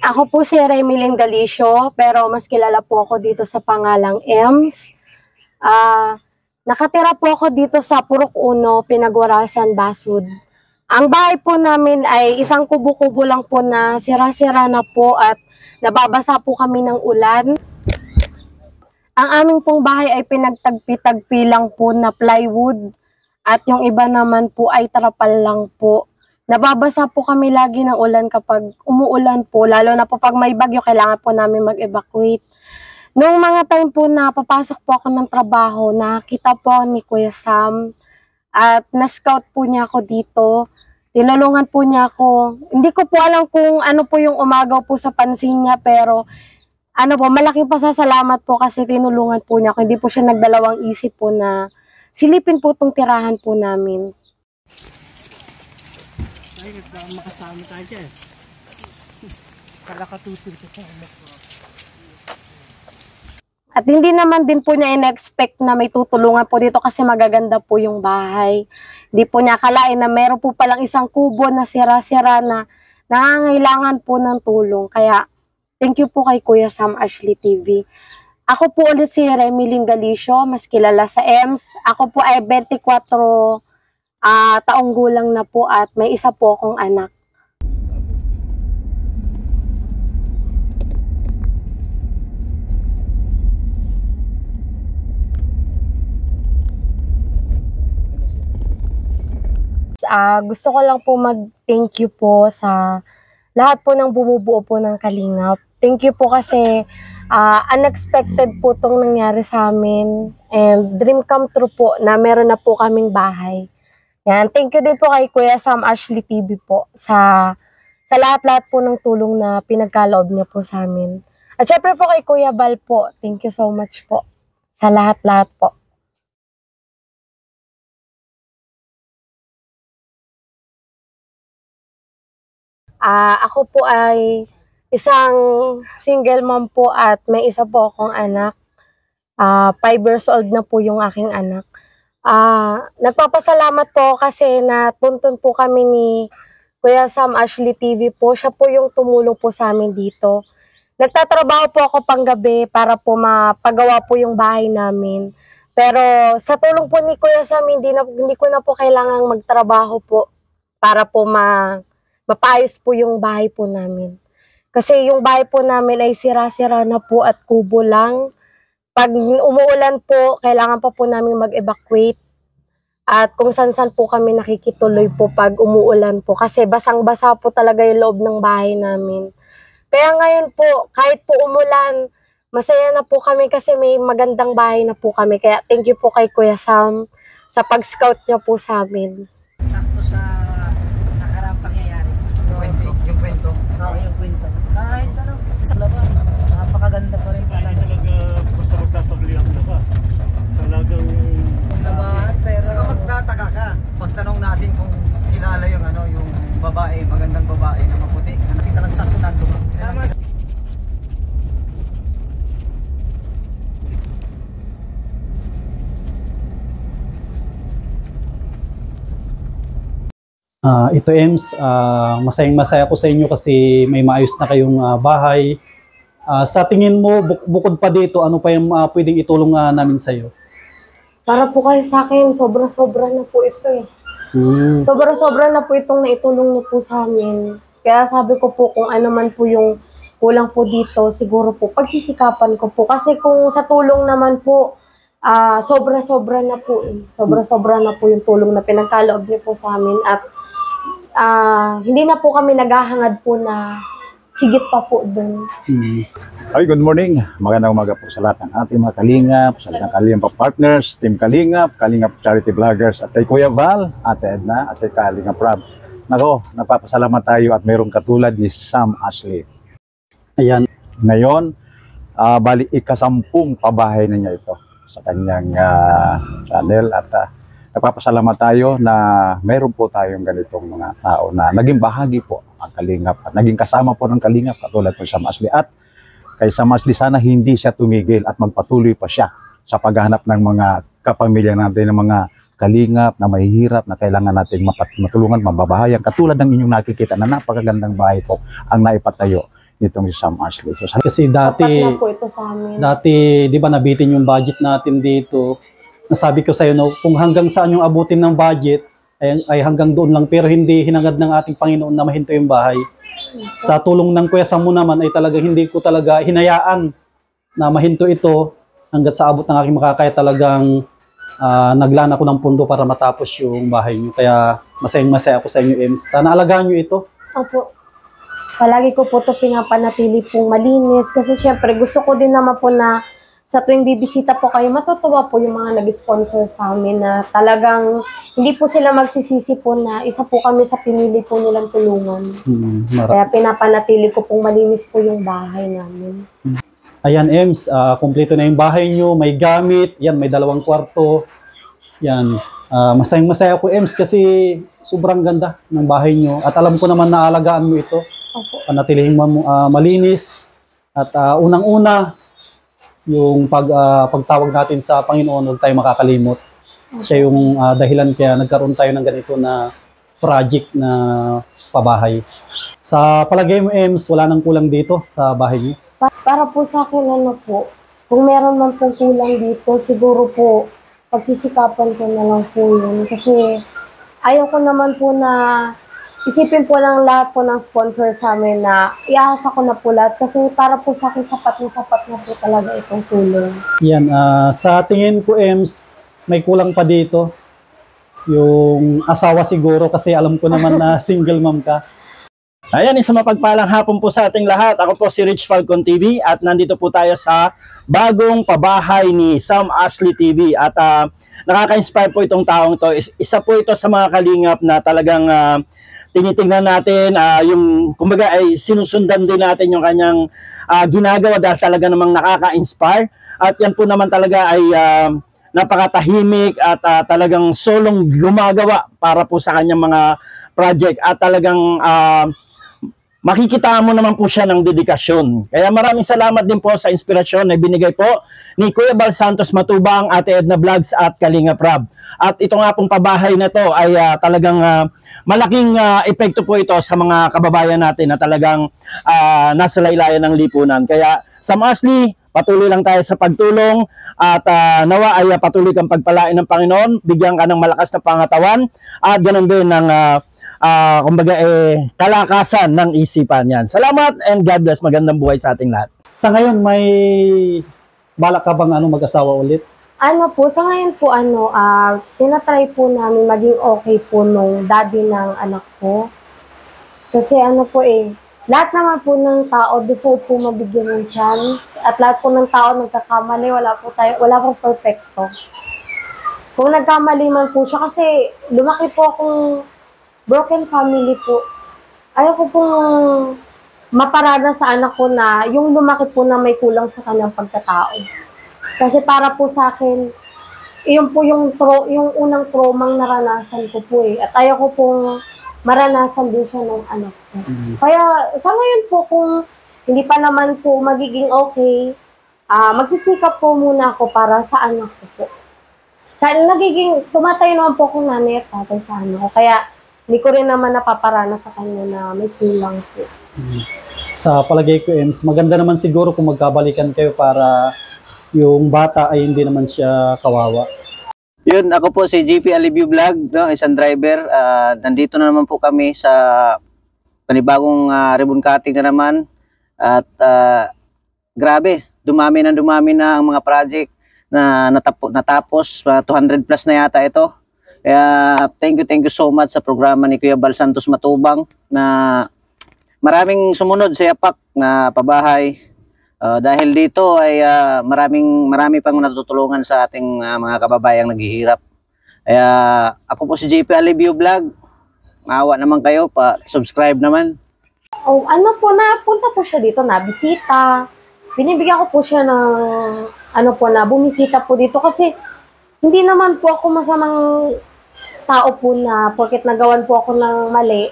Ako po si Remilyn Galicio, pero mas kilala po ako dito sa pangalang Ems. Nakatira po ako dito sa Purok 1, Pinagwarasan, Basud. Ang bahay po namin ay isang kubo-kubo lang po na sira-sira na po at nababasa po kami ng ulan. Ang aming pong bahay ay pinagtagpi-tagpi lang po na plywood at yung iba naman po ay trapal lang po. Nababasa po kami lagi ng ulan kapag umuulan po, lalo na po pag may bagyo, kailangan po namin mag-evacuate. Noong mga time po na papasok po ako ng trabaho, nakita po ni Kuya Sam at na-scout po niya ako dito. Tinulungan po niya ako. Hindi ko po alam kung ano po yung umagaw po sa pansin niya, pero ano po, malaking pasasalamat po kasi tinulungan po niya ako. Hindi po siya nagdalawang isip po na silipin po itong tirahan po namin. Ay, makasama tayo dyan. Kalakatutul ka sa anak ko. At hindi naman din po niya in-expect na may tutulungan po dito kasi magaganda po yung bahay. Hindi po niya akalain na meron po palang isang kubo na sira-sira na nangangailangan po ng tulong. Kaya, thank you po kay Kuya Sam Ashley TV. Ako po ulit si Remilyn Galicio, mas kilala sa Ems. Ako po ay 24 taong gulang na po at may isa po akong anak. Gusto ko lang po mag-thank you po sa lahat po ng bumubuo po ng Kalingap. Thank you po kasi unexpected po itong nangyari sa amin and dream come true po na meron na po kaming bahay. Yan. Thank you din po kay Kuya Sam Ashley TV po sa lahat-lahat po ng tulong na pinagkaloob niya po sa amin. At syempre po kay Kuya Bal po, thank you so much po sa lahat-lahat po. Ako po ay isang single mom po at may isa po akong anak. 5 years old na po yung aking anak. Nagpapasalamat po kasi natuntun po kami ni Kuya Sam Ashley TV po. Siya po yung tumulong po sa amin dito. Nagtatrabaho po ako panggabi para po mapagawa po yung bahay namin. Pero sa tulong po ni Kuya Sam, hindi ko na po kailangang magtrabaho po para po mapaayos po yung bahay po namin. Kasi yung bahay po namin ay sira-sira na po at kubo lang. Pag umuulan po, kailangan pa po namin mag-evacuate. At kung saan-saan po kami nakikituloy po pag umuulan po. Kasi basang-basa po talaga yung loob ng bahay namin. Kaya ngayon po, kahit po umulan, masaya na po kami kasi may magandang bahay na po kami. Kaya thank you po kay Kuya Sam sa pag-scout niya po sa amin. Sakto sa nakaraang pangyayari. Yung kwento? Oo, yung kwento. Kahit ano, sa laban, napakaganda pa rin. Hindi talaga basta-basta pagliyak na ba? Talagang laban, pero saka magtataka ka pagtanong natin kung kilala yung yung babae, magandang babae na maputi na nakita lang sakto nandun. tama. Ito Ems, masayang-masaya ko sa inyo kasi may maayos na kayong bahay. Sa tingin mo, bukod pa dito, ano pa yung pwedeng itulong namin sa iyo? Para po kayo sa akin, sobra-sobra na po ito eh. Sobra-sobra na po itong naitulong niyo po sa amin. Kaya sabi ko po kung ano man po yung kulang po dito, siguro po pagsisikapan ko po. Kasi kung sa tulong naman po, sobra-sobra na po eh. Sobra-sobra na po yung tulong na pinagkaloob niyo po sa amin. At hindi na po kami naghahangad po na higit pa po doon. Hi, good morning. Magandang umaga po sa lahat ng ating mga Kalingap, sa lahat ng Kalingap partners, Team Kalingap, Kalingap Charity Vloggers, at kay Kuya Val, Ate Edna, at kay Kalingap Rob. Nako, napapasalamat tayo at mayroong katulad ni Sam Ashley. Ayan, ngayon, bali ika-10 pabahay na niya ito sa kanyang channel at nagpapasalamat tayo na mayroon po tayong ganitong mga tao na naging bahagi po ang Kalingap at naging kasama po ng Kalingap katulad po sa Sam Ashley. At kay Sam Ashley, sana hindi siya tumigil at magpatuloy pa siya sa paghahanap ng mga kapamilya natin, ng mga Kalingap na mahihirap na kailangan natin matulungan, mababahayan. Katulad ng inyong nakikita na napakagandang bahay po ang naipatayo nitong si Sam Ashley. So, Kasi Sapat na po ito sa amin. dati, di ba, nabitin yung budget natin dito. Nasabi ko sa'yo, no, kung hanggang saan yung abutin ng budget, ay hanggang doon lang. Pero hindi hinangad ng ating Panginoon na mahinto yung bahay. Sa tulong ng Kuya Sam mo naman, ay talagang hindi ko talaga hinayaan na mahinto ito hanggat sa abot ng aking makakaya. Talagang naglaan ako ng pundo para matapos yung bahay niyo. Kaya masayang-masaya ako sa inyo, Ems. Sana alagaan niyo ito. Opo. Palagi ko po ito pinapanatili pong malinis kasi syempre gusto ko din naman po na sa tuwing bibisita po kayo, matutuwa po yung mga nag-sponsor sa amin na talagang hindi po sila magsisisi po na isa po kami sa pinili po nilang tulungan. Kaya pinapanatili ko pong malinis po yung bahay namin. Ayan, Ems, kumpleto na yung bahay nyo, may gamit, yan, may 2 kwarto. Yan, masayang-masaya ako, Ems, kasi sobrang ganda ng bahay nyo. At alam ko naman na alagaan mo ito. Opo. Panatilihin malinis. At unang-una, yung pagtawag natin sa Panginoon, huwag tayo makakalimot. Siya yung dahilan kaya nagkaroon tayo ng ganito na project na pabahay. Sa palagay mo, Ems, wala nang kulang dito sa bahay niyo? Para po sa akin, ano po, kung meron man pong kulang dito, siguro po, pagsisikapan ko na lang po yun. Kasi ayaw ko naman po na isipin po ng lahat po ng sponsor sa amin na iahasa ko na po lahat. Kasi para po sa akin, sapat na po talaga itong tulong. Yan, sa tingin ko, Ems, may kulang pa dito. Yung asawa siguro kasi alam ko naman na single mom ka. Ayan, isang mapagpalang hapon po sa ating lahat. Ako po si Rich Falcon TV at nandito po tayo sa bagong pabahay ni Sam Ashley TV. At nakaka-inspire po itong taong to. Isa po ito sa mga kalingap na talagang tinitingnan natin, yung kumbaga ay sinusundan din natin yung kanyang ginagawa dahil talaga namang nakaka-inspire. At yan po naman talaga ay napakatahimik at talagang solong gumagawa para po sa kanyang mga project at talagang makikita mo naman po siya ng dedikasyon. Kaya maraming salamat din po sa inspirasyon na binigay po ni Kuya Bal Santos Matubang, Ate Edna Vlogs at Kalinga Prab. At ito nga pong pabahay na to ay talagang malaking epekto po ito sa mga kababayan natin na talagang nasa laylayan ng lipunan. Kaya Sam Ashley, patuloy lang tayo sa pagtulong at nawa ay patuloy kang pagpalain ng Panginoon, bigyan ka ng malakas na pangatawan at ganun din ng kumbaga kalakasan ng isipan yan. Salamat and God bless. Magandang buhay sa ating lahat. Sa ngayon, may balak ka bang mag-asawa ulit? Ano po, sa ngayon po, tinatry po namin maging okay po nung daddy ng anak ko. Kasi lahat naman po ng tao deserve po mabigyan ng chance. At lahat po ng tao nagkakamali, wala pong perfecto. Kung nagkamali man po siya, kasi lumaki po akong broken family po. Ayaw ko pong maparada sa anak ko na yung lumaki po na may kulang sa kanyang pagkatao. Kasi para po sa akin, yun po yung unang traumang naranasan ko po eh. At ayaw ko pong maranasan din siya ng anak ko. Kaya sa ngayon po, kung hindi pa naman po magiging okay, magsisikap po muna ako para sa anak ko po. Kaya tumatay naman po akong nanay at tatay sa anak ko. Kaya hindi ko rin naman napaparana sa kanya na may kulang po. Sa palagay ko, Ems, maganda naman siguro kung magkabalikan kayo para yung bata ay hindi naman siya kawawa. Yun, ako po si GP Alivio Vlog, no, isang driver. Nandito na naman po kami sa panibagong ribbon cutting na naman. At grabe, dumami na ang mga project na natapos. 200 plus na yata ito. Kaya thank you so much sa programa ni Kuya Bal Santos Matubang na maraming sumunod sa yapak na pabahay. Dahil dito ay marami pang natutulungan sa ating mga kababayang naghihirap. Kaya ako po si JP Alivio Vlog. Maawa naman kayo, pa-subscribe naman. Napunta po siya dito na bisita. Binibigyan ko po siya ng bumisita po dito kasi hindi naman po ako masamang tao po na porket nagawan po ako ng mali,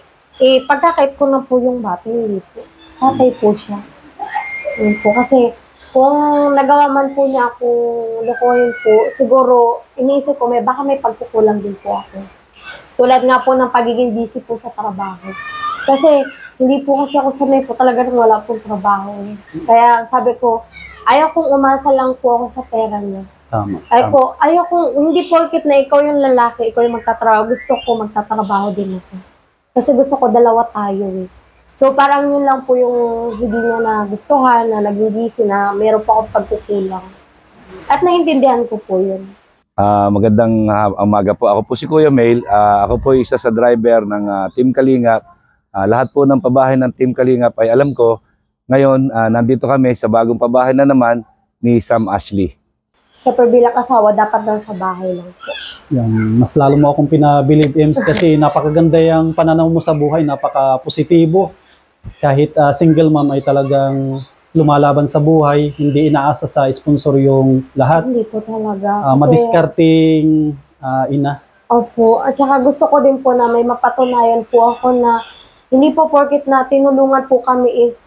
pagkakait ko na po yung bata, hindi po. Tatay po siya. Yun po. Kasi kung nagawa man po niya akong lukuhin po, siguro iniisip ko baka may pagkukulang din po ako. Tulad nga po ng pagiging busy po sa trabaho. Kasi hindi po kasi ako sanay po talaga nang wala pong trabaho. Kaya sabi ko, ayaw kong umasa lang po ako sa pera niya. Tama. Ayaw kong, hindi porket na ikaw yung lalaki, ikaw yung magtatrabaho, gusto ko magtatrabaho din ako. Kasi gusto ko dalawa tayo eh. So parang yun lang po yung hindi niya na gustuhan, na nagigisi na mayroon pa akong pagkukulang. At naiintindihan ko po yun. Magandang umaga po. Ako po si Kuya Mail. Ako po isa sa driver ng Team Kalingap. Lahat po ng pabahay ng Team Kalingap ay alam ko. Ngayon, nandito kami sa bagong pabahay na naman ni Sam Ashley. Siyempre bilang asawa, dapat lang sa bahay lang po. Yan, mas lalo mo akong pinabilib, Ems, kasi napakaganda yung pananaw mo sa buhay, napaka-positibo. Kahit single mom ay talagang lumalaban sa buhay, hindi inaasa sa sponsor yung lahat. Hindi po talaga. Madiskarting ina. Opo. At saka gusto ko din po na may mapatunayan po ako na hindi po porket na tinulungan po kami is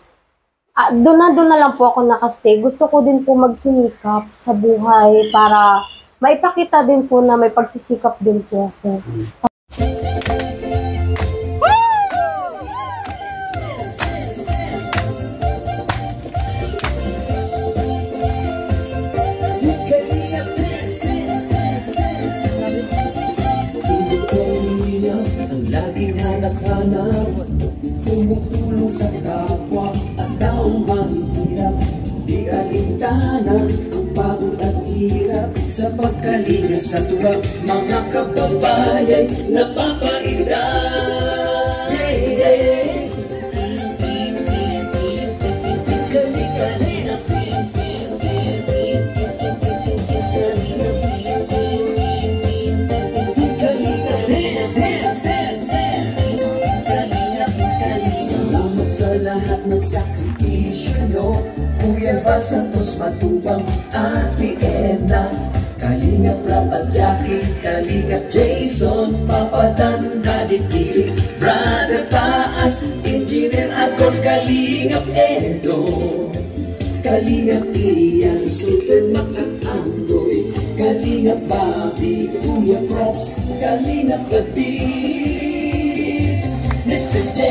doon na lang po ako nakastay. Gusto ko din po magsumikap sa buhay para maipakita din po na may pagsisikap din po ako. Laging hanap-hanap, tumutulong sa kapwa at taong mahihirap. Di alintana ang pagod at hirap sa pagkalinga sa tuwa. Mga kababayan napapainda. Sa lahat ng sakripisyo nyo, Kuya Val Santos Matubang, Ate Edna, Kalingap Rap at Jackie, Kalingap Jason, Papa Dan, Daddy Pili, Brother Taas, Engineer Agor, Kalingap Edo, Kalingap Ian, Super Mac at Andoy, Kalingap Bobby, Kuya Props, Kalingap Gabi, Mr. J.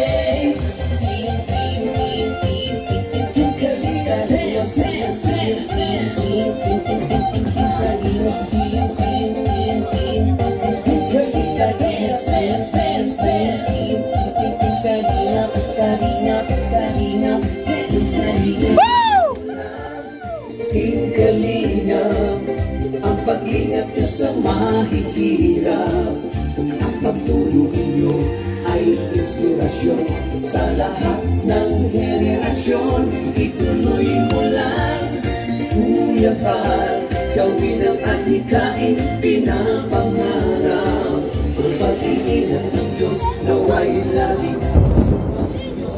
Team Kalingap, ang pag-ingat nyo sa mahihirap. Ang pagtulong nyo ay inspirasyon sa lahat ng henerasyon. Ituloy mo lang, Kuya Val, gawin ang adhikain pinapangarap. Ang pag-iingat ng Diyos naway laging sumainyo.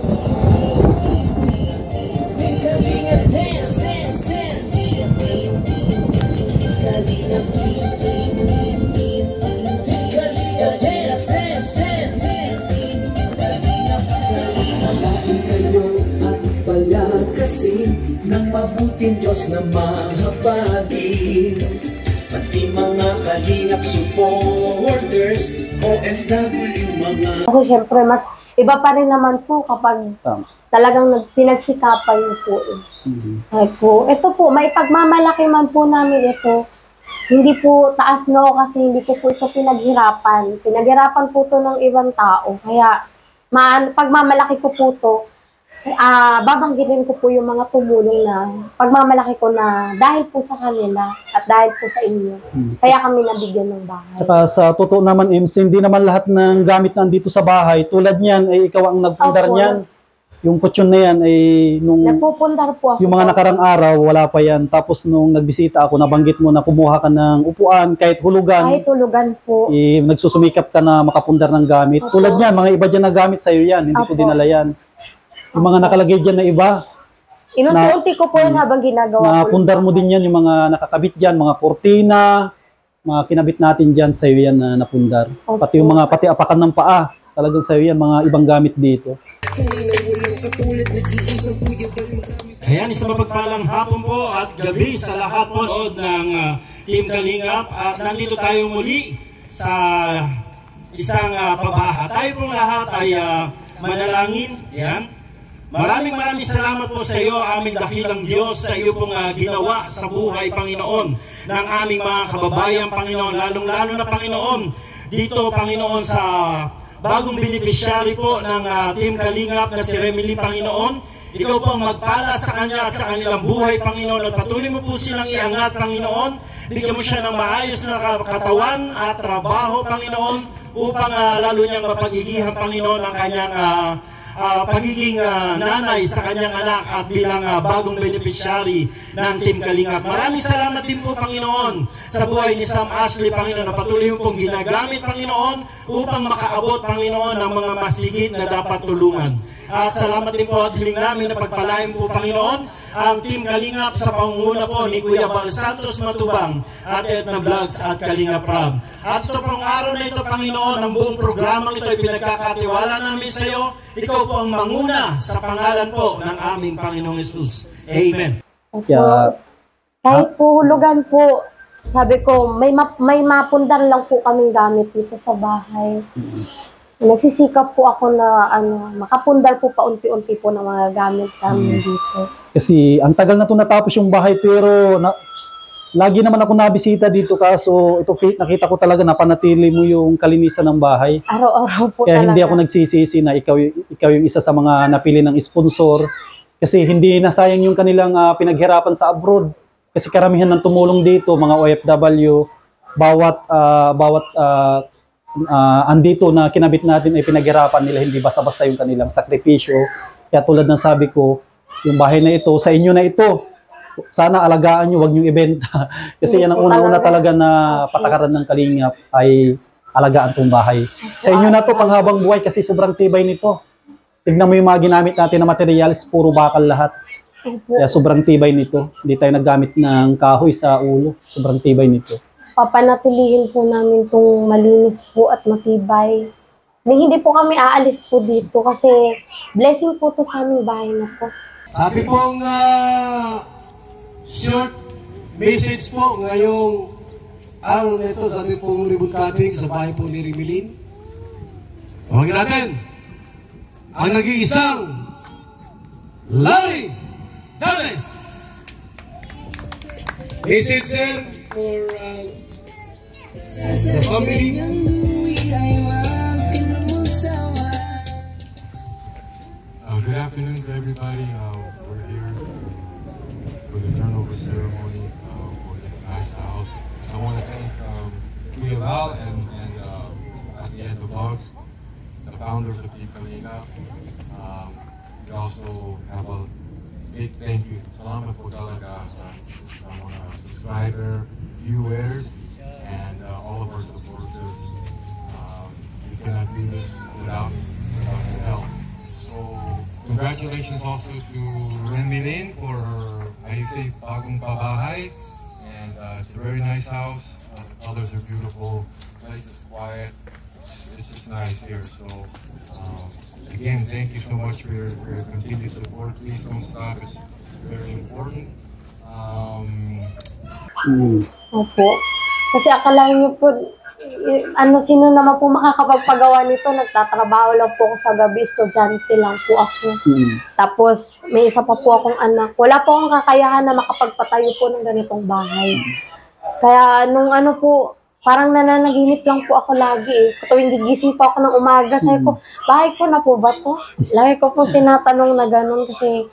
Kalingap, dance, dance, dance. Kalingap, Kalingap, dance, dance, dance. Malaking kayo at palakasin ng mabuting Diyos na mahabagin. Pati mga Kalingap supporters, OFW mga. Kasi syempre mas iba pa rin naman po kapag talagang pinagsikapan niyo po eh. Sabi po, ito po, may pagmamalaki man po namin ito. Hindi po taas no kasi hindi ko po ito pinaghirapan. Pinaghirapan po ito ng ibang tao. Kaya pagmamalaki ko po ito, babanggitin ko po yung mga tumulong na pagmamalaki ko na dahil po sa kanila at dahil po sa inyo. Kaya kami nabigyan ng bahay. Saka sa totoo naman, MC, hindi naman lahat ng gamit nandito sa bahay. Tulad niyan, ay ikaw ang nagpundar niyan. Yung kutsyon na yan ay nung nagpupundar po ako. Yung mga nakarang araw, wala pa yan. Tapos nung nagbisita ako, nabanggit mo na kumuha ka ng upuan, kahit hulugan. Kahit hulugan po. Nagsusumikap ka na makapundar ng gamit. Opo. Tulad niyan, mga iba dyan na gamit sa'yo yan. Hindi ko dinala yan. Yung mga nakalagay dyan na iba. Inunti-unti ko po yun habang ginagawa ko. Napundar mo din yan, yung mga nakakabit dyan, mga kortina, mga kinabit natin dyan, sa'yo yan na napundar. Opo. Pati apakan ng paa, talagang sa'yo yan, mga ibang gamit dito. Ayan, isang mapagpalang hapon po at gabi sa lahat po ng Team Kalingap. At nandito tayo muli sa isang pabaha. Tayo pong lahat ay manalangin. Yan. Maraming salamat po sa iyo, aming dakilang Diyos, sa iyo pong ginawa sa buhay, Panginoon, ng aming mga kababayan, Panginoon, lalong-lalo na, Panginoon, dito, Panginoon, sa bagong beneficiary po ng Team Kalingap na si Remily, Panginoon. Ikaw po ang magpala sa kanya at sa kanilang buhay, Panginoon, at patuloy mo po silang iangat, Panginoon. Bigyan mo siya ng maayos na katawan at trabaho, Panginoon, upang lalo niyang mapagigihan, Panginoon, ang kanyang pagiging nanay sa kanyang anak at bilang bagong beneficiary ng Team Kalingap. Maraming salamat din po, Panginoon, sa buhay ni Sam Ashley, Panginoon, na patuloy mo pong ginagamit, Panginoon, upang makaabot, Panginoon, ng mga masigit na dapat tulungan. At salamat din po at hiling namin na pagpalain po, Panginoon, ang Team Kalingap sa pangunguna po ni Kuya Val Santos Matubang at Edna Vlogs at Kalingap Rob. At ito pong araw na ito, Panginoon, ang buong programang ito ay pinagkakatiwala namin sa iyo. Ikaw po ang manguna sa pangalan po ng aming Panginoong Yesus. Amen. Kahit po hulugan po, sabi ko, may mapundar lang po kaming gamit dito sa bahay. Nagsisikap po ako na makapundar po paunti-unti po ng mga gamit namin dito. Kasi ang tagal na ito natapos yung bahay, pero lagi naman ako nabisita dito, kaso ito nakita ko talaga na panatili mo yung kalinisan ng bahay. Araw-araw po Kaya talaga. hindi ako nagsisisi na ikaw yung isa sa mga napili ng sponsor. Kasi hindi nasayang yung kanilang pinaghirapan sa abroad. Kasi karamihan ng tumulong dito, mga OFW, bawat andito na kinabit natin ay pinaghirapan nila, hindi basta-basta yung kanilang sakripisyo. Kaya tulad ng sabi ko, yung bahay na ito, sa inyo na ito. Sana alagaan nyo, huwag nyo ibenta. Kasi yan ang unang-una talaga na patakaran ng Kalingap ay alagaan tong bahay. Sa inyo na to panghabang buhay kasi sobrang tibay nito. Tignan mo yung mga ginamit natin na materials, puro bakal lahat. Kaya sobrang tibay nito. Hindi tayo naggamit ng kahoy sa ulo. Sobrang tibay nito. Papanatilihin po namin itong malinis po at matibay. Hindi po kami aalis po dito kasi blessing po to sa aming bahay na po. Happy pong short message po ngayong araw na ito sa ating pong ribbon cutting sa bahay po ni Remilyn. Tawagin natin ang nag-iisang Larry Davis. Message sir for the family. Good afternoon to everybody. We're here for the turnover ceremony for this nice house. I want to thank Kuya Val and Edna Vlogs, the founders of Team Kalingap. We also have a big thank you. Salamat po talaga sa mga subscriber, viewers, and all of our supporters. We cannot do this without your help. So, congratulations also to Remilyn for her, I say, bagong pabahay. And it's a very nice house. The colors are beautiful. The place is quiet. It's just nice here. So, again, thank you so much for your continued support. Please don't stop. It's very important. Opo. Kasi akalain niyo po, sino naman po makakapagpagawa nito? Nagtatrabaho lang po ako sa gabi, estudyante lang po ako. Tapos, may isa pa po akong anak. Wala po akong kakayahan na makapagpatayo po ng ganitong bahay. Kaya, nung parang nananaginip lang po ako lagi Tuwing gigising po ako ng umaga, sabi ko, bahay ko na po ba to? Lagi ko po tinatanong na ganun kasi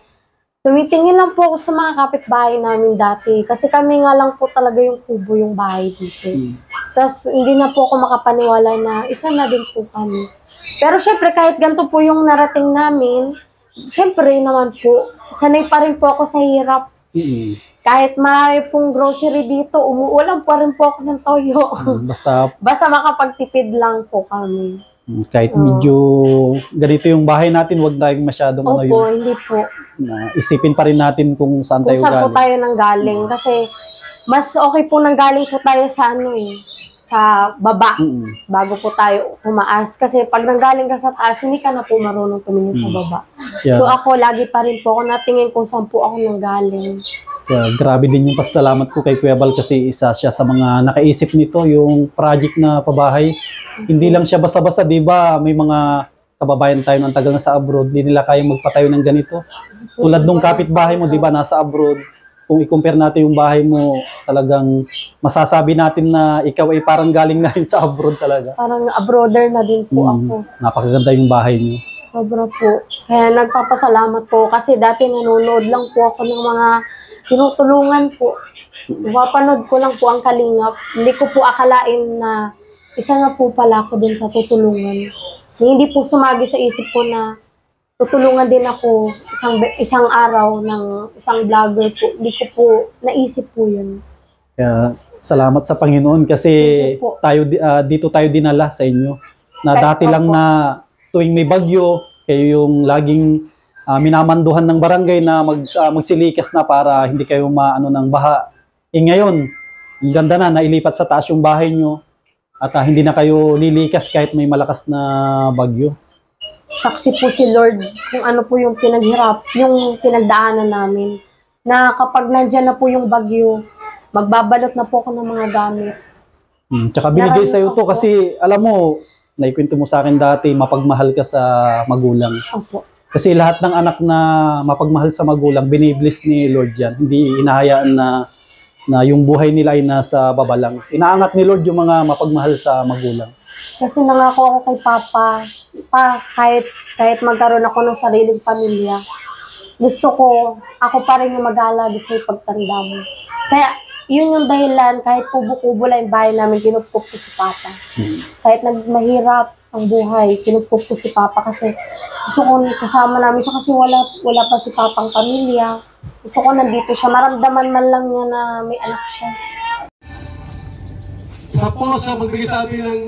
tumitingin lang po ako sa mga kapitbahay namin dati. Kasi kami nga lang po talaga yung kubo yung bahay dito. Tapos hindi na po ako makapaniwala na isa na din po kami. Pero syempre kahit ganito po yung narating namin, syempre naman po, sanay pa rin po ako sa hirap. Kahit marami pong grocery dito, umuulam pa rin po ako ng toyo. Basta makapagtipid lang po kami. Kahit medyo ganito yung bahay natin, huwag tayong masyadong Opo, hindi po. Isipin pa rin natin kung saan tayo galing. Kung saan po tayo nanggaling. Kasi mas okay po nanggaling po tayo sa sa baba. Bago po tayo tumaas. Kasi pag nanggaling ka sa taas, hindi ka na po marunong tumingin sa baba. So ako, lagi pa rin po ako natingin kung saan po ako nanggaling. Grabe din yung pasalamat ko kay Kuya Val kasi isa siya sa mga nakaisip nito, yung project na pabahay. Hindi lang siya basta-basta, di ba? May mga kababayan tayo ng tagal na sa abroad, di nila kayang magpatayo ng ganito. Tulad nung kapitbahay mo, di ba, nasa abroad. Kung i-compare natin yung bahay mo, talagang masasabi natin na ikaw ay parang galing na rin sa abroad talaga. Parang abroader na din po ako. Napakaganda yung bahay niyo. Sobra po. Kaya nagpapasalamat po kasi dati nanonood lang po ako ng mga tinutulungan po. Mapanood ko lang po ang Kalingap. Hindi ko po akalain na isa na po pala ako din sa tutulungan. Hindi po sumagi sa isip ko na tutulungan din ako isang araw ng isang vlogger po. Hindi ko po naisip po yun. Kaya salamat sa Panginoon kasi tayo dito tayo dinala sa inyo. Na dati lang na tuwing may bagyo, kayo yung laging minamanduhan ng barangay na magsilikas na para hindi kayo maano ng baha. Ngayon, ang ganda na, nailipat sa taas yung bahay nyo at hindi na kayo lilikas kahit may malakas na bagyo. Saksi po si Lord kung ano po yung yung pinagdaanan namin. Na kapag nandyan na po yung bagyo, magbabalot na po ako ng mga gamit. Tsaka binigay sa'yo to kasi alam mo, naikwento mo sa akin dati, mapagmahal ka sa magulang. Opo. Kasi lahat ng anak na mapagmahal sa magulang, binibless ni Lord yan. Hindi inahayaan na yung buhay nila ay nasa baba lang. Inaangat ni Lord yung mga mapagmahal sa magulang. Kasi nangako ako kay Papa, kahit magkaroon ako ng sariling pamilya, gusto ko, ako pa rin yung mag-aalaga sa pagtanda mo. Kaya, yun yung dahilan, kahit kubo-kubo lang yung bahay namin, kinupkup ko si Papa. Kahit mahirap ang buhay, kinupkup ko si Papa kasi gusto ko kasama namin siya kasi wala pa si Papang pamilya. Gusto ko nandito siya, maramdaman man lang niya na may anak siya. Sa magbigay sa atin ng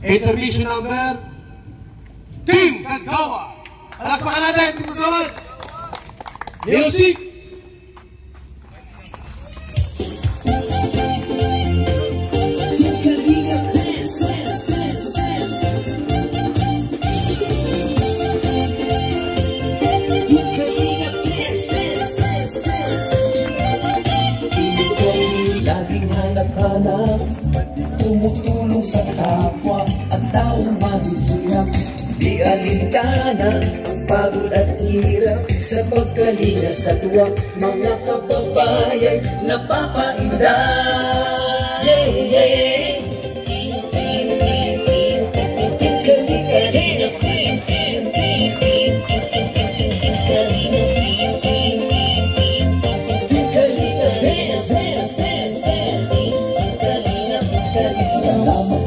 intermission number, Team Kagawa. Palakpakan natin, Team Kagawa. Music. Tumutulong sa kapwa at taong mahihirap. Di alintana ang pagod at hirap sa pagkalinga sa tuwa. Mga kababayan napapainda. Yeah, yeah.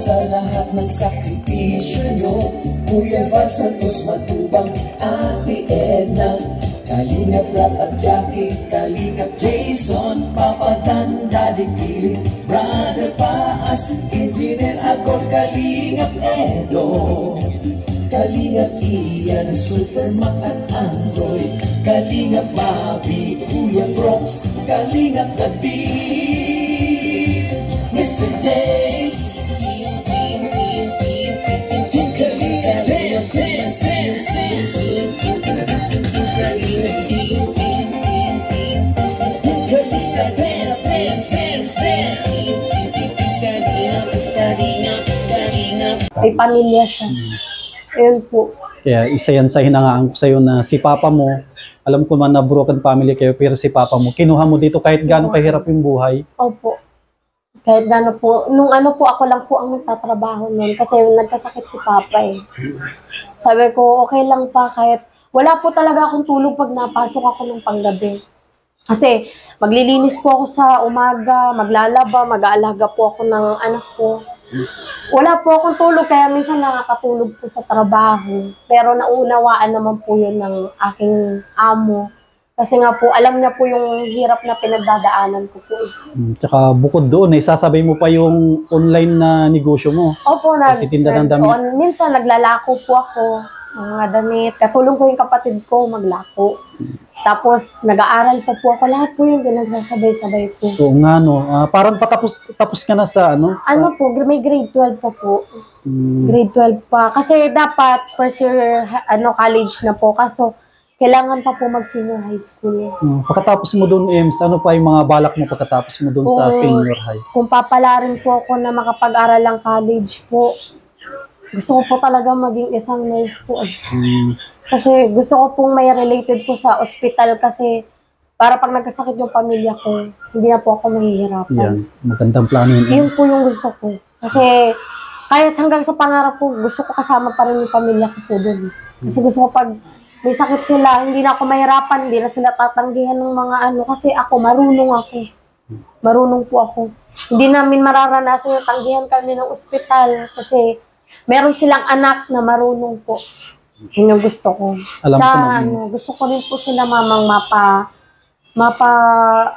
Sa lahat ng sakripisyo nyo, Kuya Val Santos Matubang, Ate Edna, Kalingap Rap at Jackie, Kalingap Jason, Papa Dan, Daddy Kilit, Brother Paas, Engineer Agor, Kalingap Edo, Kalingap Ian, Supermac at Android, Kalingap Bobby, Kuya Brox, Kalingap Kabit, Mr. J. May pamilya siya. Ayun po. Kaya isa yan sa hinangaan ko sa'yo na si Papa mo, alam ko man na broken family kayo, pero si Papa mo, kinuha mo dito kahit gaano kahirap yung buhay. Opo. Kahit gaano po, nung ano po, ako lang po ang nagtatrabaho noon kasi nagkasakit si Papa eh. Sabi ko, okay lang pa kahit wala po talaga akong tulog pag napasok ako ng panggabi. Kasi maglilinis po ako sa umaga, maglalaba, mag-aalaga po ako ng anak ko. Wala po akong tulog kaya minsan nakakatulog po sa trabaho. Pero naunawaan naman po yun ng aking amo. Kasi nga po, alam niya po yung hirap na pinagdadaanan ko po. Tsaka bukod doon, sasabay mo pa yung online na negosyo mo. Opo, minsan naglalako po ako ng mga damit. Katulong ko yung kapatid ko maglako. Tapos nag-aaral pa po ako. Lahat po yung pinagsasabay-sabay po. So nga no, parang tapos ka na sa ano? Ano po, may grade 12 pa po. Grade 12 pa. Kasi dapat first year college na po. Kaso kailangan pa po mag-senior high school. Pagkatapos mo doon, Ems, ano pa yung mga balak mo pagkatapos mo doon sa senior high? Kung papalarin po ako na makapag-aral ng college po, Gusto ko po talaga maging isang nurse po. Kasi gusto ko pong may related po sa ospital kasi para pag nagkasakit yung pamilya ko, hindi na po ako mahihirapan. Yan, magandang plano yun. Yun po yung gusto ko. Kasi kahit hanggang sa pangarap ko, gusto ko kasama pa rin yung pamilya ko po doon. Kasi gusto ko pag may sakit sila, hindi na ako mahirapan, hindi na sila tatanggihan ng mga ano. Kasi ako, marunong ako. Marunong po ako. Hindi namin mararanasan yung tanggihan kami ng ospital kasi meron silang anak na marunong po. Yun yung gusto ko. Alam ko Kaya, gusto ko rin po sila mamang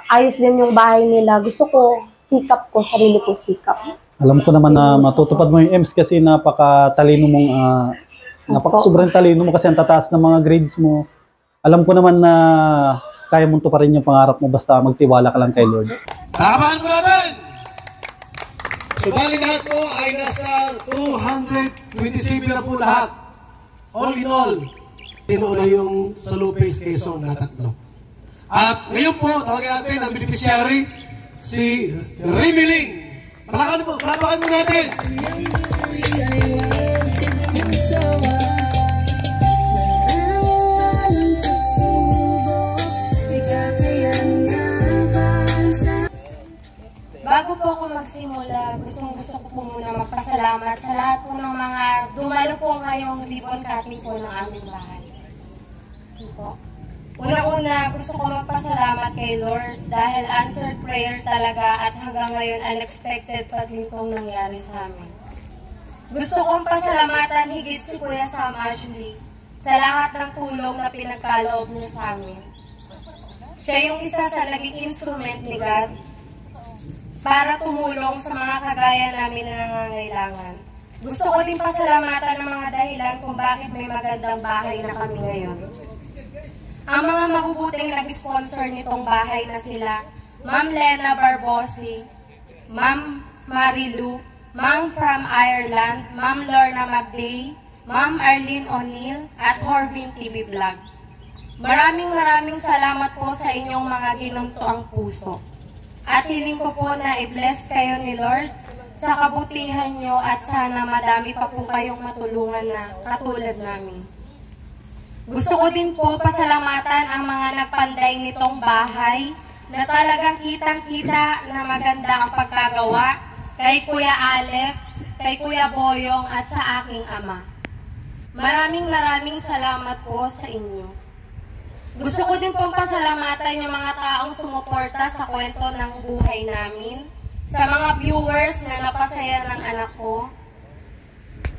ayos din yung bahay nila. Gusto ko, sikap ko, sarili ko sikap. Alam ko naman na matutupad mo yung EMS kasi napaka-talino mong, sobrang talino mo kasi ang tataas ng mga grades mo. Alam ko naman na kaya mong tuparin yung pangarap mo basta magtiwala ka lang kay Lord. Tamaan ko natin! Subali lahat po ay nasa 227 na po lahat. All in all, sino na yung sa Lopez Quezon na tatlo. At ngayon po, tawagin natin ang beneficiary, si Remiling. Palapakan mo natin! Bago po ako magsimula, gusto ko po muna magpasalamat sa lahat po ng mga dumalo po ngayong ribbon cutting po ng aming bahay. Una-una, gusto ko magpasalamat kay Lord dahil answered prayer talaga at hanggang ngayon unexpected pa din pong nangyari sa amin. Gusto kong pasalamatan higit si Kuya Sam Ashley sa lahat ng tulong na pinagkaloob niyo sa amin. Siya yung isa sa naging instrument ni God para tumulong sa mga kagaya namin na nangangailangan. Gusto ko din pasalamatan ng mga dahilan kung bakit may magandang bahay na kami ngayon. Ang mga mabubuting nag-sponsor nitong bahay na sila, Ma'am Lena Barbosi, Ma'am Marilu, Ma'am from Ireland, Ma'am Lorna Magday, Ma'am Arlene O'Neill, at Horvin TV Vlog. Maraming salamat po sa inyong mga ginuntuang puso. At hiling ko po na i-bless kayo ni Lord sa kabutihan nyo at sana madami pa po kayong matulungan na katulad namin. Gusto ko din po pasalamatan ang mga nagpanday nitong bahay na talagang kitang-kita na maganda ang pagkagawa kay Kuya Alex, kay Kuya Boyong at sa aking ama. Maraming salamat po sa inyo. Gusto ko din pong pasalamatan yung mga taong sumuporta sa kwento ng buhay namin, sa mga viewers na napasaya ng anak ko,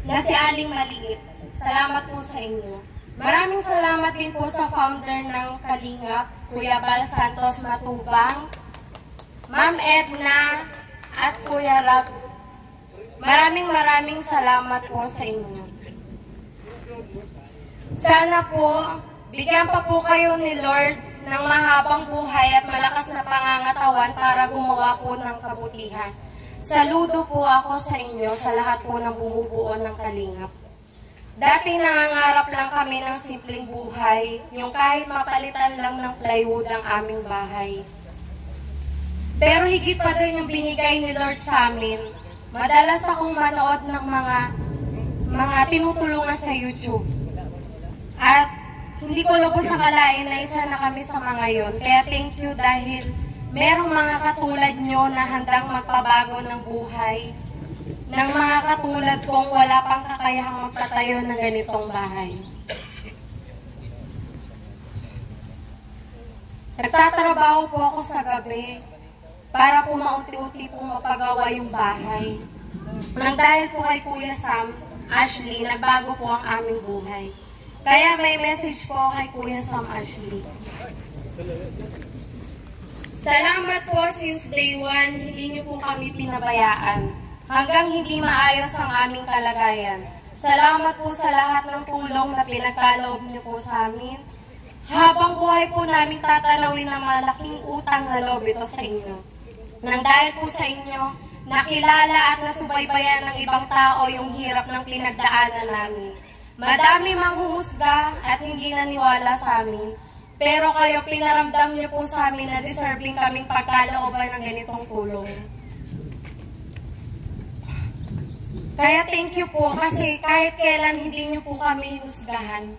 na si Aling Maliit. Salamat po sa inyo. Maraming salamat din po sa founder ng Kalingap, Kuya Bal Santos Matubang, Ma'am Edna, at Kuya Rab. Maraming salamat po sa inyo. Sana po, bigyan pa po kayo ni Lord ng mahabang buhay at malakas na pangangatawan para gumawa po ng kabutihan. Saludo po ako sa inyo sa lahat po ng bumubuo ng Kalingap. Dati nangangarap lang kami ng simpleng buhay, yung kahit mapalitan lang ng plywood ang aming bahay. Pero higit pa doon yung binigay ni Lord sa amin. Madalas akong manood ng mga tinutulungan sa YouTube. At hindi ko lubos akalain na isa na kami sa mga yon. Kaya thank you dahil merong mga katulad nyo na handang magpabago ng buhay. Ng mga katulad kong wala pang kakayahang magpatayo ng ganitong bahay. Nagtatrabaho po ako sa gabi para po maunti-unti pong mapagawa yung bahay. Nang dahil po kay Kuya Sam Ashley, nagbago po ang aming buhay. Kaya may message po kay Kuya Sam Ashley. Salamat po since day one, hindi niyo po kami pinabayaan. Hanggang hindi maayos ang aming kalagayan. Salamat po sa lahat ng tulong na pinagkaloob niyo po sa amin. Habang buhay po namin tatanawin ng malaking utang na loob ito sa inyo. Nang dahil po sa inyo, nakilala at nasubaybayan ng ibang tao yung hirap ng pinagdaanan namin. Madami mang humusga at hindi naniwala sa amin. Pero kayo pinaramdam niyo po sa amin na deserving kaming pagkalooban ng ganitong tulong. Kaya thank you po kasi kahit kailan hindi niyo po kami hinusgahan.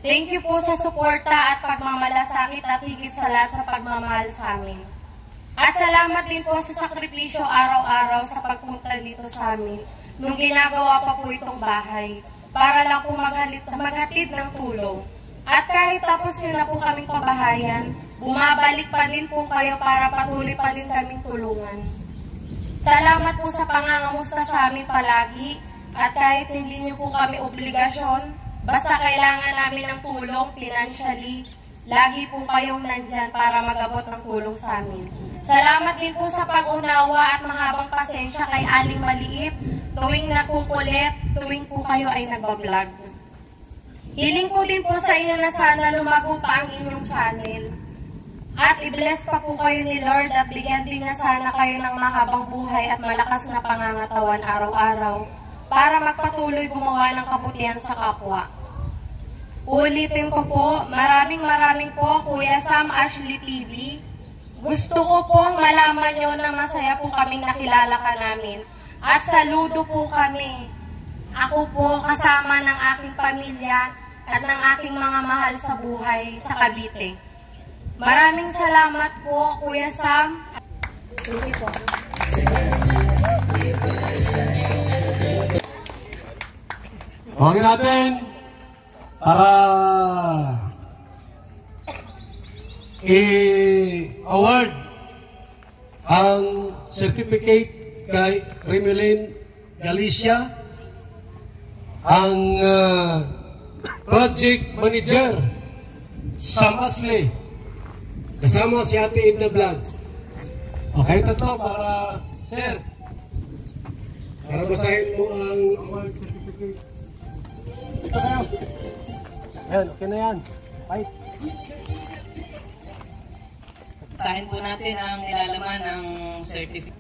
Thank you po sa suporta at pagmamalasakit at higit sa lahat sa pagmamahal sa amin. At salamat din po sa sakripisyo araw-araw sa pagpunta dito sa amin nung ginagawa pa po itong bahay para lang po maghatid ng tulong. At kahit tapos nyo na po kaming pabahayan, bumabalik pa din po kayo para patuloy pa din kaming tulungan. Salamat po sa pangangamusta sa amin palagi at kahit hindi nyo po kami obligasyon, basta kailangan namin ng tulong financially, lagi po kayong nandyan para mag-abot ng tulong sa amin. Salamat din po sa pag-unawa at mahabang pasensya kay Aling Maliit tuwing nagkukulit, tuwing po kayo ay nagbablog. Hiling ko din po sa inyo na sana lumago pa ang inyong channel. At i-bless pa po kayo ni Lord at bigyan din na sana kayo ng mahabang buhay at malakas na pangangatawan araw-araw para magpatuloy gumawa ng kabutihan sa kapwa. Ulitin ko po, maraming po Kuya Sam Ashley TV. Gusto ko pong malaman nyo na masaya po kaming nakilala ka namin. At saludo po kami. Ako po kasama ng aking pamilya at ng aking mga mahal sa buhay sa Cavite. Maraming salamat po, Kuya Sam. Thank you po. Huwagin natin para i-award ang certificate kay Remelin Galicia, ang project manager Sam Ashley. Kasama si Ate Edna Vlogs. Okay, tatlo para, sir, para basahin mo ang award certificate. Ito kayo. Ayan, okay na yan. Right. Basahin po natin ang nilalaman ng certificate.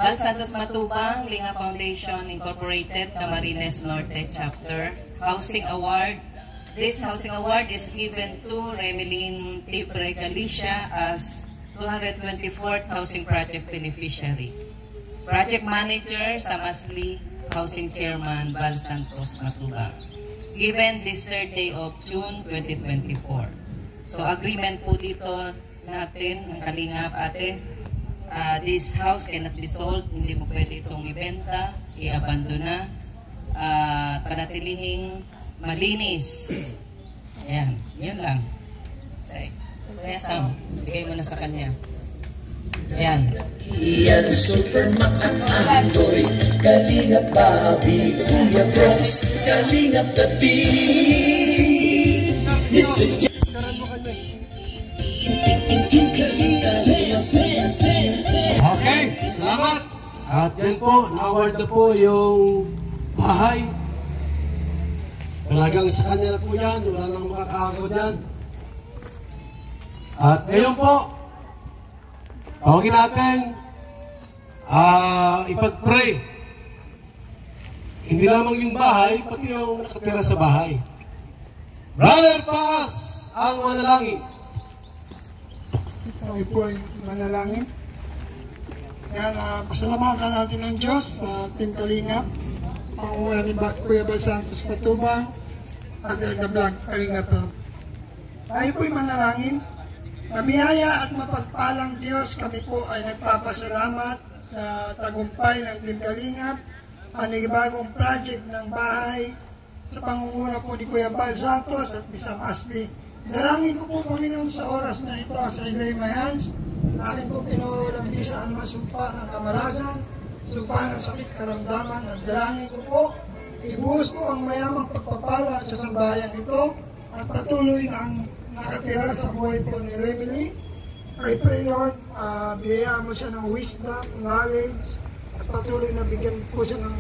Val Santos Matubang, Linga Foundation Incorporated, Camarines Norte Chapter, Housing Award. This housing award is given to Remelin Tipre Galicia as 224th Housing Project Beneficiary. Project Manager, Sam Ashley, Housing Chairman, Val Santos Matubang. Given this 3rd day of June 2024. So agreement po dito natin, ang kalingap ate, this house cannot be sold, hindi mo pwede itong ibenta, i-abandona, panatilihing malinis. Ayan, yun lang. Say, kaya Sam, bigay mo na sa kanya. Ayan. Iyan super makakanoy, Kalingap Bobby, Kuya Bronx, Kalingap Tabi, Mr. J. Okay, salamat. At yan po, na-award na po yung bahay. Talagang sa kanya na po yan, wala nang makakaagaw dyan. At ngayon po, tawagin natin, ipag-pray. Hindi lamang yung bahay, pati yung nakatira sa bahay. Brother Paz, ang manalangin. Kami po ay manalangin. Yan, pasalamatan natin ng Diyos sa Team Kalingap. Pangunguna ni Kuya Val Santos Matubang, at Vlog Kalingap. Tayo po'y manalangin. Kamihaya at mapagpalang Diyos, kami po ay nagpapasalamat sa tagumpay ng Team Kalingap, panibagong project ng bahay, sa pangunguna po ni Kuya Val Santos at ni Sam Ashley. Dalangin ko po, Panginoon, sa oras na ito sa ilay my hands, akin po pinulamdi sa anumang sumpa ng kamalasan, sumpa ng sakit karamdaman, at dalangin ko po, ibuhos po ang mayamang pagpapala sa sambahayan ito, at patuloy na ang nakatira sa buhay po ni Remini. I pray, Lord, biyayaan mo siya ng wisdom, knowledge, at patuloy na bigyan po siya ng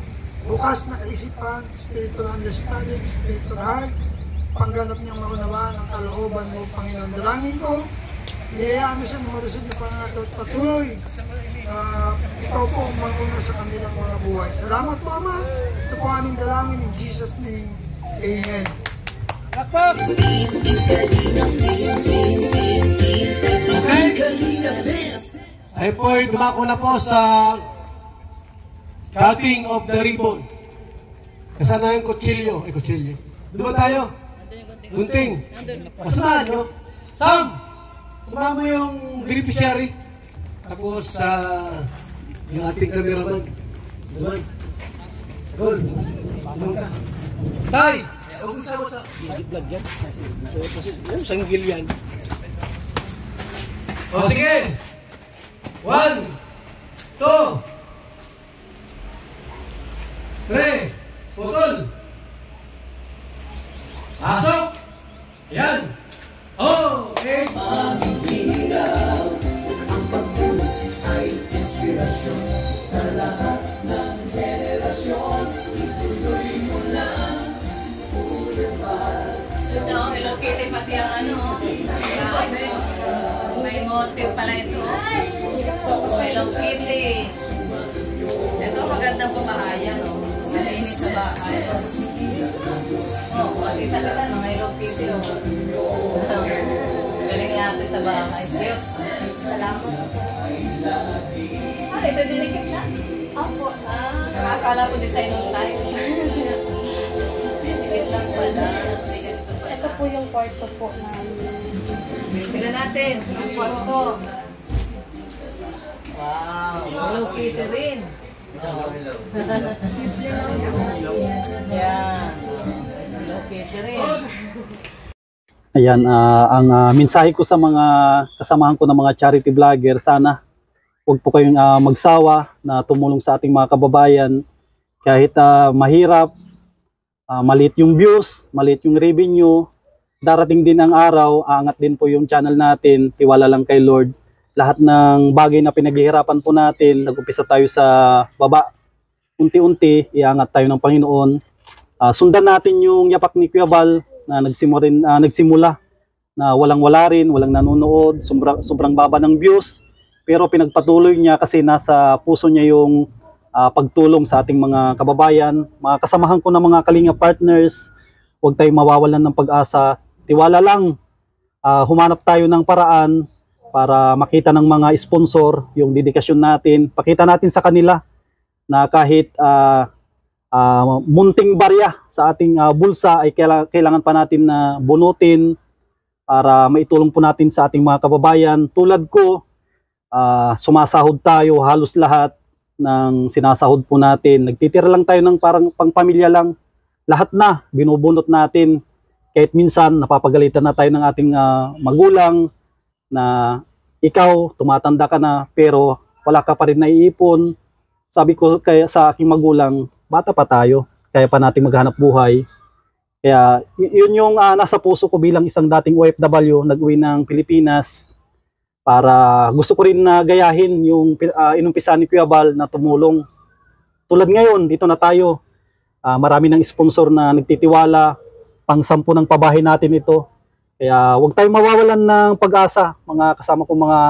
bukas na kaisipan, spiritual understanding, spiritual heart, pangganap niyang maunawaan ang kalooban mo, Panginoon. Dalangin ko, biyayaan mo siya ng malusog na pangatot, patuloy, ikaw po ang maguna sa kanilang mga buhay. Salamat po, Ama. Ito po aming dalangin in Jesus' name. Amen. Ay po, dumako na po sa cutting of the ribbon. Kasama yung kutsilyo. Kutsilyo. Doon tayo? Gunting. Kasamahan nyo. Sam! Samahan mo yung beneficiary. Tapos, yung ating cameraman. Doon. Doon. Doon ka. Tay! Huwag mo sa vlog yan. Yung sanggil yan. O sige! 1, 2, 3, putol! Pasok! Ayan! Okay! Mahihiraw ang pagtulong ay inspirasyon sa lahat ng henerasyon. Ituloy mo lang, Kuya Val. Ito, Hello Kitty pati ang ano. Grabe. May motive pala ito. Hello Kitty. Ito, magandang pamahaya, no? Nalinis sa bahay. Pati sa kita, mga Hello Kitty, galing natin sa bahay. Diyos, salamat. Ito dinikit na? Opo. Nakakala po design ng tayo. Dinikit lang pala. Ito po yung kwarto po namin. Tingnan natin, ang kwarto. Wow, Hello Kitty rin. Simple lang yan. Yan. Hello Kitty rin. Ayan, ang mensahe ko sa mga kasamahan ko ng mga charity vlogger, sana huwag po kayong magsawa na tumulong sa ating mga kababayan. Kahit mahirap, maliit yung views, maliit yung revenue, darating din ang araw, aangat din po yung channel natin, tiwala lang kay Lord. Lahat ng bagay na pinaghihirapan po natin, nag-umpisa tayo sa baba, unti-unti, iangat tayo ng Panginoon. Sundan natin yung yapak ni Kuya Val na nagsimula na walang-wala rin, walang nanonood, sobrang baba ng views, pero pinagpatuloy niya kasi nasa puso niya yung pagtulong sa ating mga kababayan. Mga kasamahan ko na mga Kalinga partners, huwag tayong mawawalan ng pag-asa. Tiwala lang, humanap tayo ng paraan para makita ng mga sponsor yung dedikasyon natin. Pakita natin sa kanila na kahit munting barya sa ating bulsa ay kailangan pa natin na bunutin para maitulong po natin sa ating mga kababayan. Tulad ko, sumasahod tayo halos lahat ng sinasahod po natin. Nagtitira lang tayo ng parang pangpamilya lang. Lahat na binubunot natin. Kahit minsan napapagalitan na tayo ng ating magulang na ikaw tumatanda ka na pero wala ka pa rin naiipon. Sabi ko kaya sa aking magulang, bata pa tayo, kaya pa natin maghanap buhay. Kaya yun yung nasa puso ko bilang isang dating OFW, nag-uwi ng Pilipinas para gusto ko rin na gayahin yung inumpisa ni Kuya Val na tumulong. Tulad ngayon, dito na tayo. Marami ng sponsor na nagtitiwala, pang-10 ng pabahay natin ito. Kaya huwag tayong mawawalan ng pag-asa, mga kasama ko mga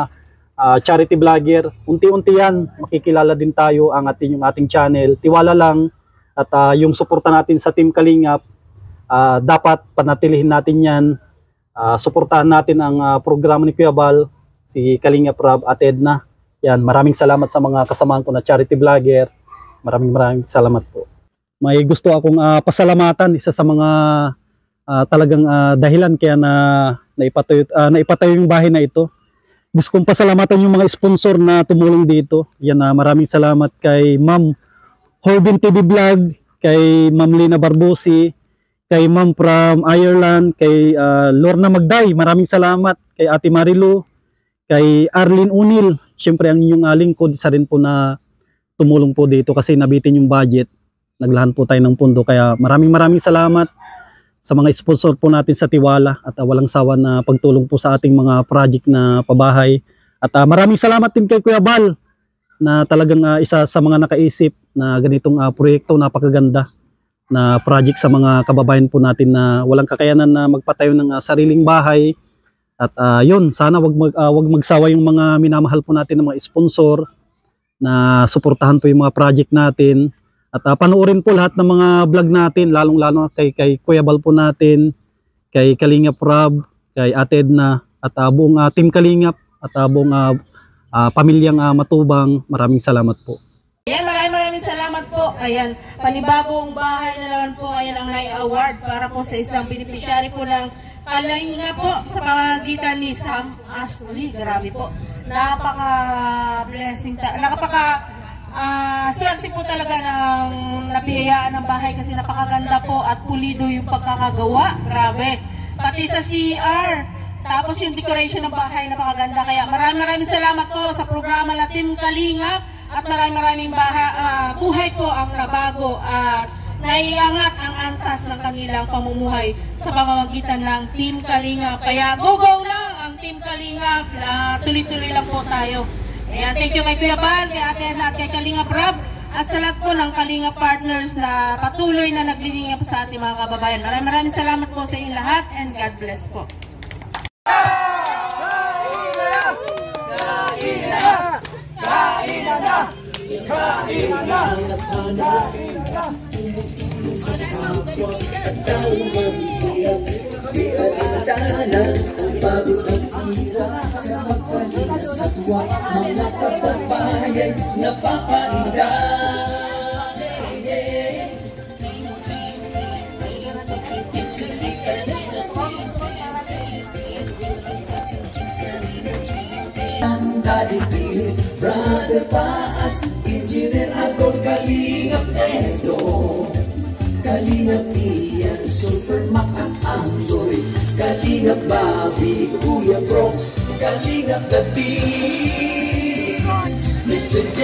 charity vlogger. Unti-unti yan, makikilala din tayo, angatin yung ating channel. Tiwala lang at yung suporta natin sa Team Kalingap, dapat panatilihin natin yan. Suportahan natin ang programa ni Kuya Val, si Kalingap Rob at Edna. Yan, maraming salamat sa mga kasamahan ko na charity vlogger. Maraming salamat po. May gusto akong pasalamatan, isa sa mga talagang dahilan kaya naipatayo yung bahay na ito. Gusto kong pasalamatan yung mga sponsor na tumulong dito. Yan, maraming salamat kay Ma'am Horbin TV Vlog, kay Ma'am Lina Barbosi, kay Ma'am from Ireland, kay Lorna Magday, maraming salamat, kay Ate Marilu, kay Arlene Unil, syempre ang inyong lingkod, isa rin po na tumulong po dito kasi nabitin yung budget, naglahan po tayo ng pundo, kaya maraming salamat sa mga sponsor po natin sa tiwala at walang sawa na pagtulong po sa ating mga project na pabahay. At maraming salamat din kay Kuya Val na talagang isa sa mga nakaisip na ganitong proyekto, napakaganda na project sa mga kababayan po natin na walang kakayanan na magpatayo ng sariling bahay. At yun, sana wag magsawa yung mga minamahal po natin ng mga sponsor na suportahan po yung mga project natin. At panoorin po lahat ng mga vlog natin, lalong-lalo kay Kuya Val po natin, kay Kalingap Rob, kay Ate Edna, at buong Team Kalingap, at buong pamilyang Matubang. Maraming salamat po. Yan, maraming salamat salamat po. Ayan, panibagong bahay na naman po. Ayan ang nai-award para po sa isang beneficiary po ng Kalinga po sa pamamagitan ni Sam Ashley. Grabe po. Napaka-blessing. Swerte po talaga ng napiyayaan ng bahay kasi napakaganda po at pulido yung pagkakagawa. Grabe. Pati sa CR. Tapos yung decoration ng bahay napakaganda. Kaya maraming salamat po sa programa na Team Kalingap at maraming buhay po ang nabago at naiangat ang antas ng kanilang pamumuhay sa pamamagitan ng Team Kalingap. Kaya go lang ang Team Kalingap. Tuloy-tuloy lang po tayo. Ayan, thank you kay Kuya Bal, kay Ate Edna at kay Kalingap Rob at sa lahat po ng Kalingap partners na patuloy na naglilingap sa ating mga kababayan. Maraming salamat po sa inyong lahat and God bless po. Sa kapwa at taong mahirap, di alintana ang pagod at hirap sa magpalina sa tuwa, mga kababayan napapainda. Ang Daddy Philip, Brother Paas, Engineer Agol, Kalingap Edo, Kalingap Ian, Super Mac at Andoy, Kalingap Bobby, Kuya Brooks, Kalingap David, Mr. J,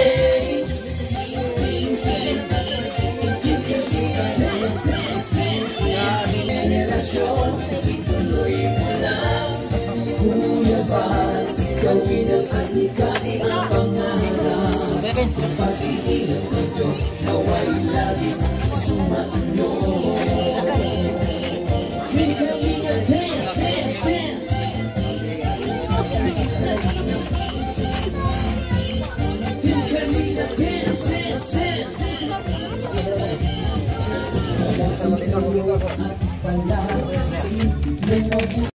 Generasyon, ituloy mo lang, Kuya Val, gawin ang anikani ang pangarap. Ang pag-iingat ng Diyos, naway lagi sumainyo. Kalingap, dance, dance, dance. Kalingap, dance, dance, dance. At palakasin ng